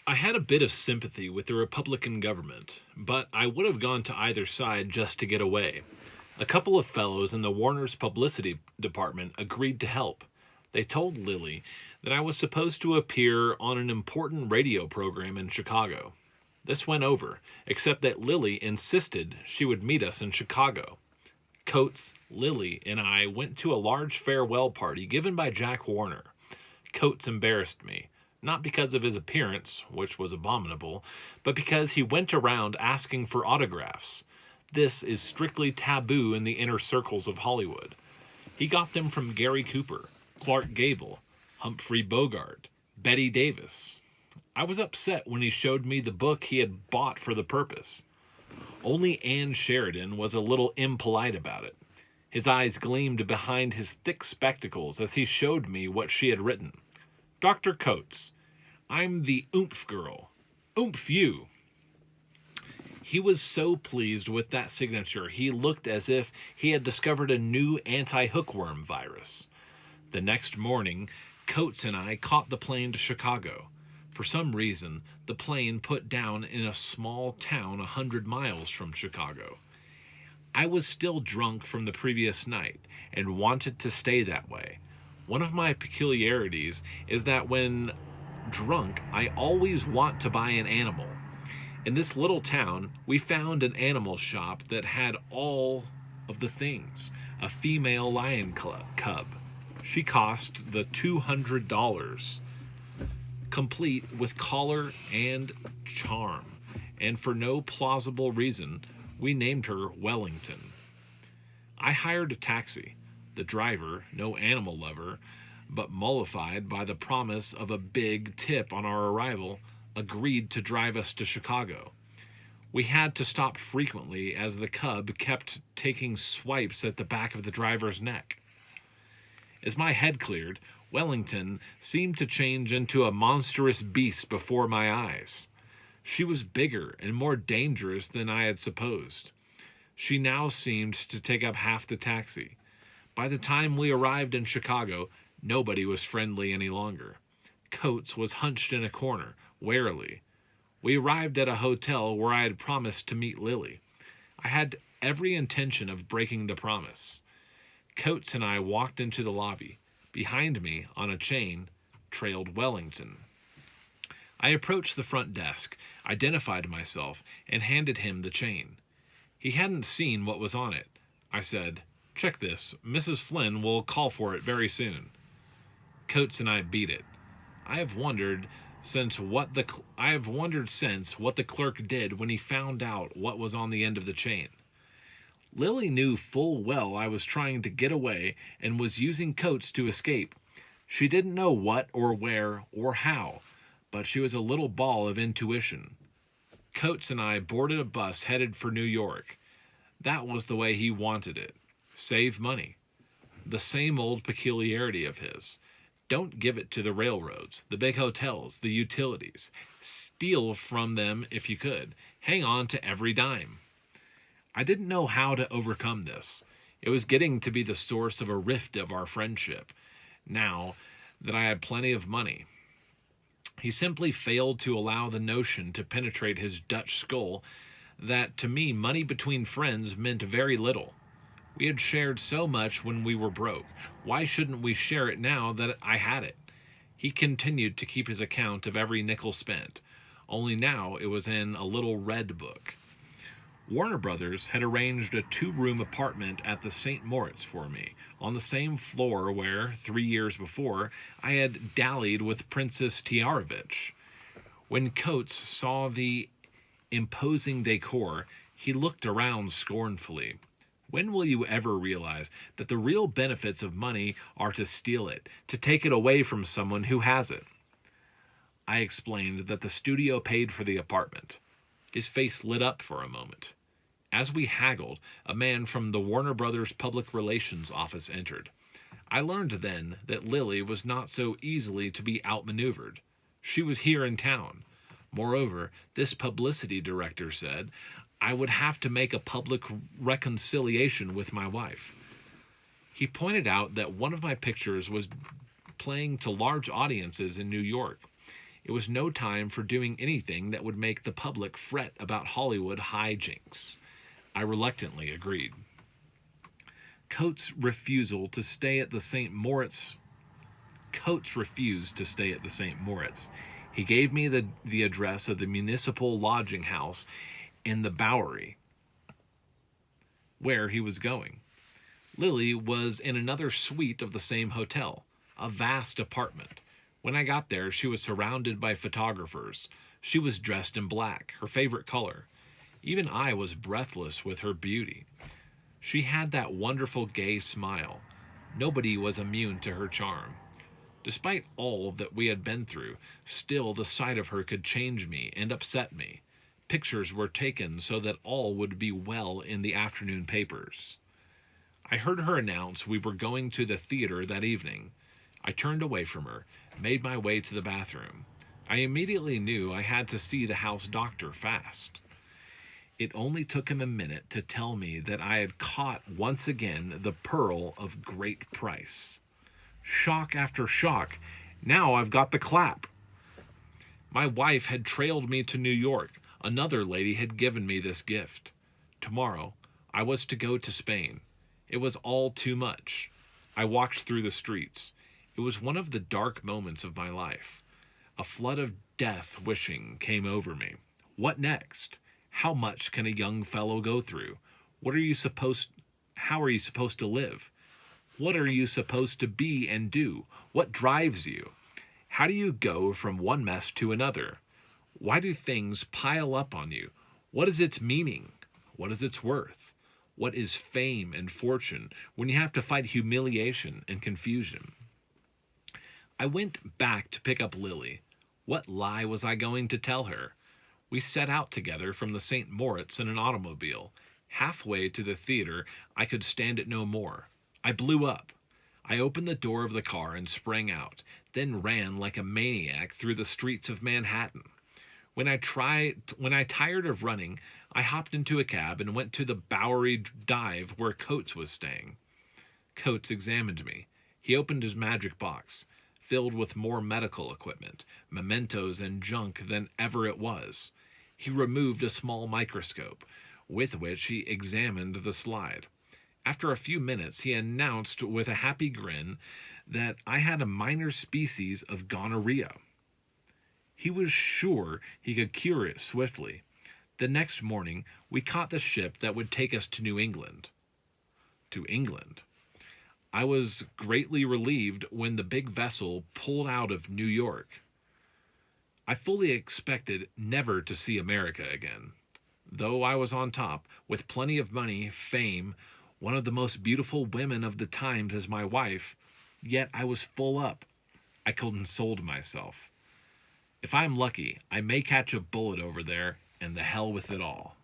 I had a bit of sympathy with the Republican government, but I would have gone to either side just to get away. A couple of fellows in the Warner's publicity department agreed to help. They told Lily that I was supposed to appear on an important radio program in Chicago. This went over, except that Lily insisted she would meet us in Chicago. Coates, Lily, and I went to a large farewell party given by Jack Warner. Coates embarrassed me, not because of his appearance, which was abominable, but because he went around asking for autographs. This is strictly taboo in the inner circles of Hollywood. He got them from Gary Cooper, Clark Gable, Humphrey Bogart, Betty Davis. I was upset when he showed me the book he had bought for the purpose. Only Anne Sheridan was a little impolite about it. His eyes gleamed behind his thick spectacles as he showed me what she had written. Dr. Coates, I'm the oomph girl. Oomph you. He was so pleased with that signature, he looked as if he had discovered a new anti-hookworm virus. The next morning, Coates and I caught the plane to Chicago. For some reason, the plane put down in a small town 100 miles from Chicago. I was still drunk from the previous night and wanted to stay that way. One of my peculiarities is that when drunk, I always want to buy an animal. In this little town, we found an animal shop that had all of the things. A female lion cub. She cost the $200, complete with collar and charm, and for no plausible reason, we named her Wellington. I hired a taxi. The driver, no animal lover, but mollified by the promise of a big tip on our arrival, agreed to drive us to Chicago. We had to stop frequently as the cub kept taking swipes at the back of the driver's neck. As my head cleared, Wellington seemed to change into a monstrous beast before my eyes. She was bigger and more dangerous than I had supposed. She now seemed to take up half the taxi. By the time we arrived in Chicago, nobody was friendly any longer. Coates was hunched in a corner, warily. We arrived at a hotel where I had promised to meet Lily. I had every intention of breaking the promise. Coates and I walked into the lobby. Behind me, on a chain, trailed Wellington. I approached the front desk, identified myself, and handed him the chain. He hadn't seen what was on it. I said, "Check this. Mrs. Flynn will call for it very soon." Coates and I beat it. I have wondered since what the clerk did when he found out what was on the end of the chain. Lily knew full well I was trying to get away and was using Coates to escape. She didn't know what or where or how, but she was a little ball of intuition. Coates and I boarded a bus headed for New York. That was the way he wanted it. Save money. The same old peculiarity of his. Don't give it to the railroads, the big hotels, the utilities. Steal from them if you could. Hang on to every dime. I didn't know how to overcome this. It was getting to be the source of a rift of our friendship, now that I had plenty of money. He simply failed to allow the notion to penetrate his Dutch skull that to me money between friends meant very little. We had shared so much when we were broke. Why shouldn't we share it now that I had it? He continued to keep his account of every nickel spent, only now it was in a little red book. Warner Brothers had arranged a 2-room apartment at the St. Moritz for me, on the same floor where, 3 years before, I had dallied with Princess Tiarovich. When Coates saw the imposing decor, he looked around scornfully. When will you ever realize that the real benefits of money are to steal it, to take it away from someone who has it? I explained that the studio paid for the apartment. His face lit up for a moment. As we haggled, a man from the Warner Brothers Public Relations office entered. I learned then that Lily was not so easily to be outmaneuvered. She was here in town. Moreover, this publicity director said I would have to make a public reconciliation with my wife. He pointed out that one of my pictures was playing to large audiences in New York. It was no time for doing anything that would make the public fret about Hollywood hijinks. I reluctantly agreed. Coates refused to stay at the St. Moritz. He gave me the address of the municipal lodging house in the Bowery, where he was going. Lily was in another suite of the same hotel, a vast apartment. When I got there, she was surrounded by photographers. She was dressed in black, her favorite color. Even I was breathless with her beauty. She had that wonderful gay smile. Nobody was immune to her charm. Despite all that we had been through, still the sight of her could change me and upset me. Pictures were taken so that all would be well in the afternoon papers. I heard her announce we were going to the theater that evening. I turned away from her, made my way to the bathroom. I immediately knew I had to see the house doctor fast. It only took him a minute to tell me that I had caught once again the pearl of great price. Shock after shock. Now I've got the clap. My wife had trailed me to New York. Another lady had given me this gift. Tomorrow, I was to go to Spain. It was all too much. I walked through the streets. It was one of the dark moments of my life. A flood of death wishing came over me. What next? How much can a young fellow go through? How are you supposed to live? What are you supposed to be and do? What drives you? How do you go from one mess to another? Why do things pile up on you? What is its meaning? What is its worth? What is fame and fortune when you have to fight humiliation and confusion? I went back to pick up Lily. What lie was I going to tell her? We set out together from the St. Moritz in an automobile. Halfway to the theater, I could stand it no more. I blew up. I opened the door of the car and sprang out, then ran like a maniac through the streets of Manhattan. When I tired of running, I hopped into a cab and went to the Bowery dive where Coates was staying. Coates examined me. He opened his magic box, filled with more medical equipment, mementos, and junk than ever it was. He removed a small microscope, with which he examined the slide. After a few minutes, he announced with a happy grin that I had a minor species of gonorrhea. He was sure he could cure it swiftly. The next morning, we caught the ship that would take us to New England. To England. I was greatly relieved when the big vessel pulled out of New York. I fully expected never to see America again. Though I was on top, with plenty of money, fame, one of the most beautiful women of the times as my wife, yet I was full up. I consoled myself. If I'm lucky, I may catch a bullet over there, and the hell with it all.